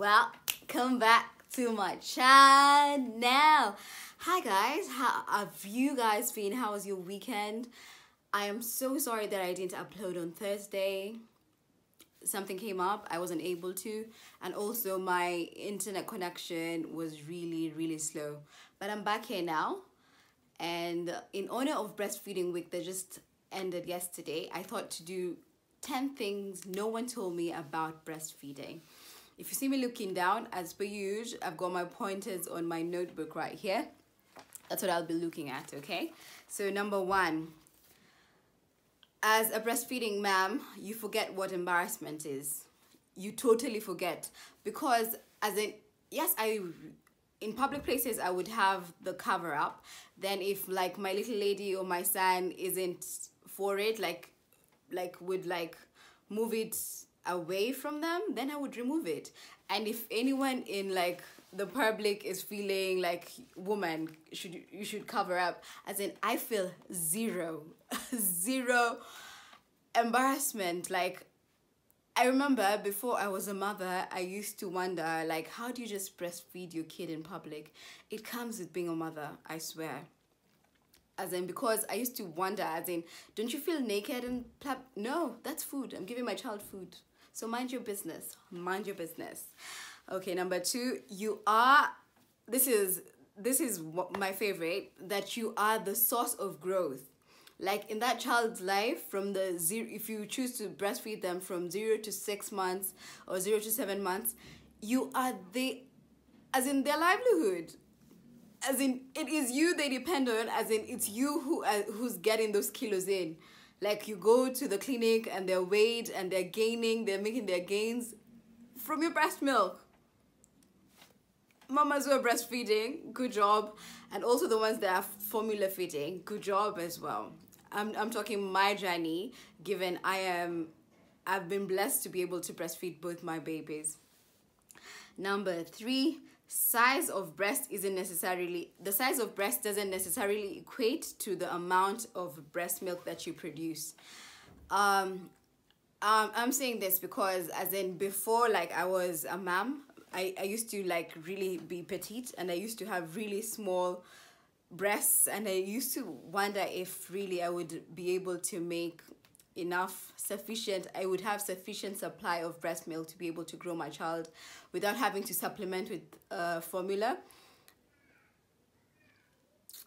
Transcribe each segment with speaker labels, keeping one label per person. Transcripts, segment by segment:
Speaker 1: Welcome back to my channel. Hi guys, how have you guys been? How was your weekend? I am so sorry that I didn't upload on Thursday. Something came up, I wasn't able to, and also my internet connection was really slow. But I'm back here now, and in honor of breastfeeding week that just ended yesterday, I thought to do 10 things no one told me about breastfeeding. If you see me looking down, as per usual, I've got my pointers on my notebook right here. That's what I'll be looking at, okay? So number one, as a breastfeeding mom, you forget what embarrassment is. You totally forget, because as in, yes, in public places I would have the cover up. Then if like my little lady or my son isn't for it, like would like move it away from them, then I would remove it. And if anyone in like the public is feeling like, woman, you should cover up, as in I feel zero embarrassment. Like, I remember before I was a mother, I used to wonder, like, how do you just breastfeed your kid in public? It comes with being a mother, I swear. As in, because I used to wonder, as in, don't you feel naked and no, that's food. I'm giving my child food. So mind your business. Mind your business. Okay, number two, this is my favorite, that you are the source of growth. Like in that child's life, from the zero, if you choose to breastfeed them from 0 to 6 months or 0 to 7 months, you are as in their livelihood. As in, it is you they depend on, as in it's you who's getting those kilos in. Like, you go to the clinic and they're weighed and they're making their gains from your breast milk. Mamas who are breastfeeding, good job. And also the ones that are formula feeding, good job as well. I'm talking my journey, given I've been blessed to be able to breastfeed both my babies. Number three, the size of breast doesn't necessarily equate to the amount of breast milk that you produce. I'm saying this because, as in, before, like, I was a mom, I used to like really be petite, and I used to have really small breasts, and I used to wonder if really I would be able to make I would have sufficient supply of breast milk to be able to grow my child without having to supplement with formula.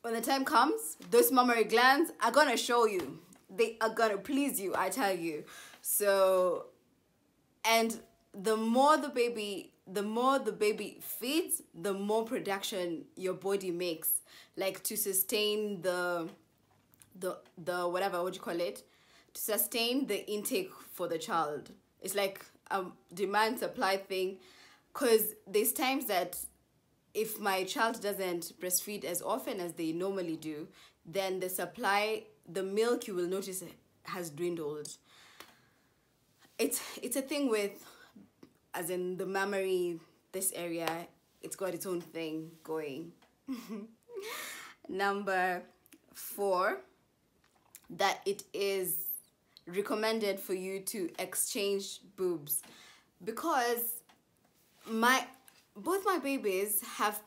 Speaker 1: When the time comes, those mammary glands are gonna show you. They are gonna please you, I tell you. So, and the more the baby feeds, the more production your body makes, like to sustain the whatever, what do you call it, to sustain the intake for the child. It's like a demand supply thing, because there's times that if my child doesn't breastfeed as often as they normally do, then the milk, you will notice, has dwindled. It's a thing with, as in the mammary, this area, it's got its own thing going. Number four, that it is recommended for you to exchange boobs, because both my babies have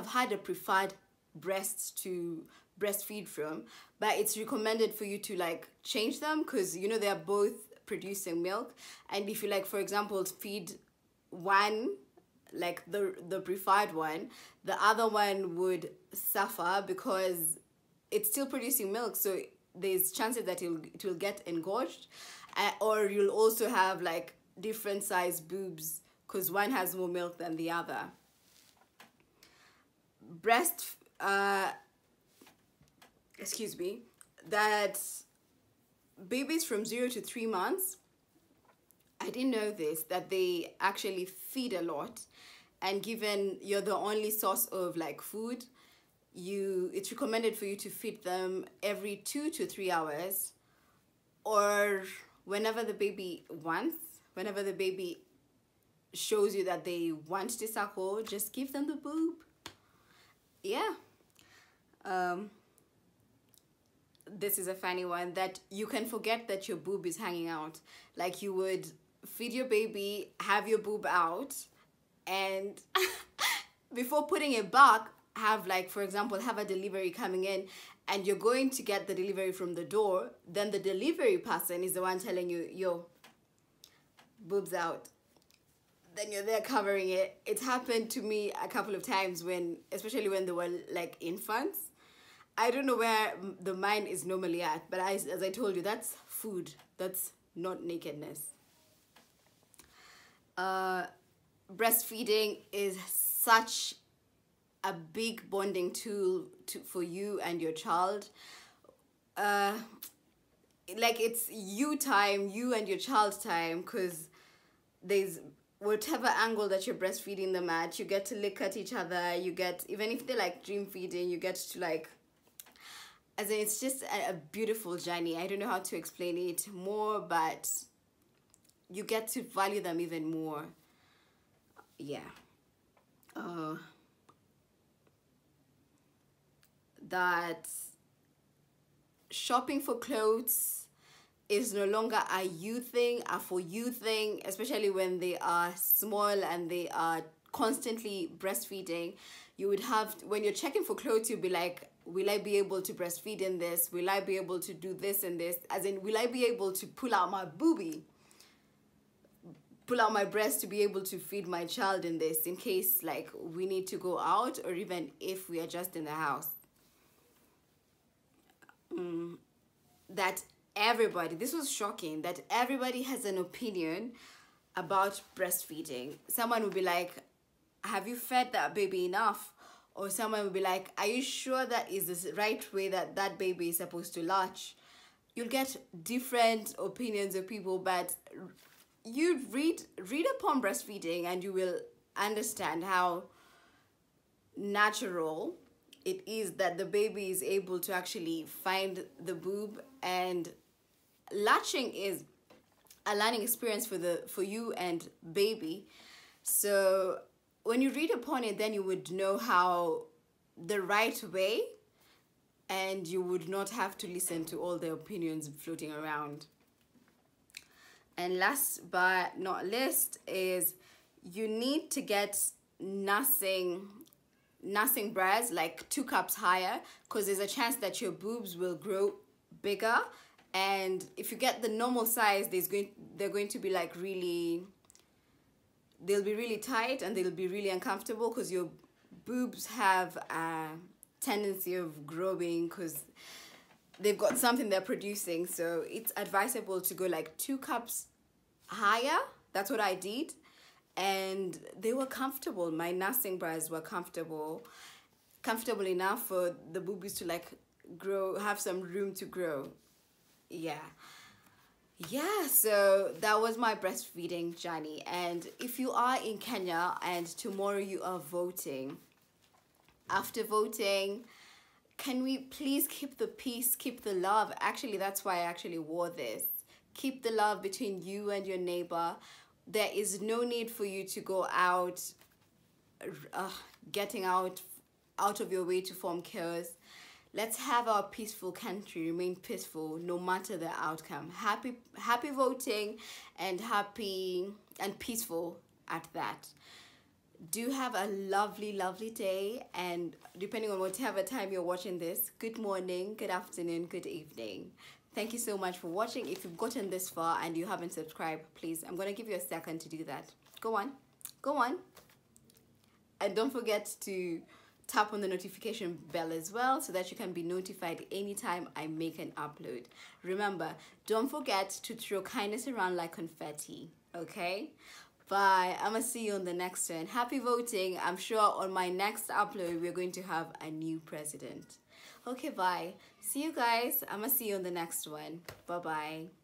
Speaker 1: had a preferred breast to breastfeed from, but it's recommended for you to like change them, because you know they are both producing milk. And if you, like, for example, feed one, like the preferred one, the other one would suffer because it's still producing milk, so there's chances that it will get engorged, or you'll also have like different size boobs because one has more milk than the other. That babies from 0 to 3 months, I didn't know this, that they actually feed a lot, and given you're the only source of like food, it's recommended for you to feed them every 2 to 3 hours, or whenever the baby shows you that they want to suckle, just give them the boob. Yeah. This is a funny one, that you can forget that your boob is hanging out. Like, you would feed your baby, have your boob out, and before putting it back, have, like, for example, have a delivery coming in, and you're going to get the delivery from the door, then the delivery person is the one telling you, yo, boobs out. Then you're there covering it. It's happened to me a couple of times, when, especially when they were like infants. I don't know where the mind is normally at, but as I told you, that's food. That's not nakedness. Breastfeeding is such a big bonding tool for you and your child. Like, it's you time, you and your child time, because there's whatever angle that you're breastfeeding them at, you get to look at each other, you get, even if they're like dream feeding, you get to, like, as in, it's just a beautiful journey. I don't know how to explain it more, but you get to value them even more. Yeah. That shopping for clothes is no longer a you thing, a for you thing, especially when they are small and they are constantly breastfeeding. You would have, when you're checking for clothes, you'll be like, will I be able to breastfeed in this? Will I be able to do this and this? As in, will I be able to pull out my boobie? Pull out my breast to be able to feed my child in this, in case, like, we need to go out, or even if we are just in the house. That everybody, this was shocking, that everybody has an opinion about breastfeeding. Someone will be like, have you fed that baby enough? Or someone will be like, are you sure that is the right way that that baby is supposed to latch? You'll get different opinions of people, but you read upon breastfeeding and you will understand how natural it is that the baby is able to actually find the boob, and latching is a learning experience for you and baby. So when you read upon it, then you would know how the right way, and you would not have to listen to all the opinions floating around. And last but not least is, you need to get nursing bras like 2 cups higher, because there's a chance that your boobs will grow bigger. And if you get the normal size, they're going to be like they'll be really tight, and they'll be really uncomfortable, because your boobs have a tendency of growing because they've got something they're producing. So it's advisable to go like 2 cups higher. That's what I did, and they were comfortable. My nursing bras were comfortable enough for the boobies to, like, grow, have some room to grow. Yeah, so that was my breastfeeding journey. And if you are in Kenya and tomorrow you are voting, after voting, can we please keep the peace, keep the love? Actually, that's why I actually wore this. Keep the love between you and your neighbor. There is no need for you to go out, getting out of your way to form chaos. Let's have our peaceful country remain peaceful no matter the outcome. Happy voting, and happy and peaceful at that. Do have a lovely day, and depending on whatever time you're watching this, good morning, good afternoon, good evening. Thank you so much for watching. If you've gotten this far and you haven't subscribed, please, I'm going to give you a second to do that. Go on. And don't forget to tap on the notification bell as well, so that you can be notified anytime I make an upload. Remember, don't forget to throw kindness around like confetti, okay? Bye. I'm gonna see you on the next one. Happy voting. I'm sure on my next upload we're going to have a new president. Okay, bye. See you guys. I'm gonna see you on the next one. Bye bye.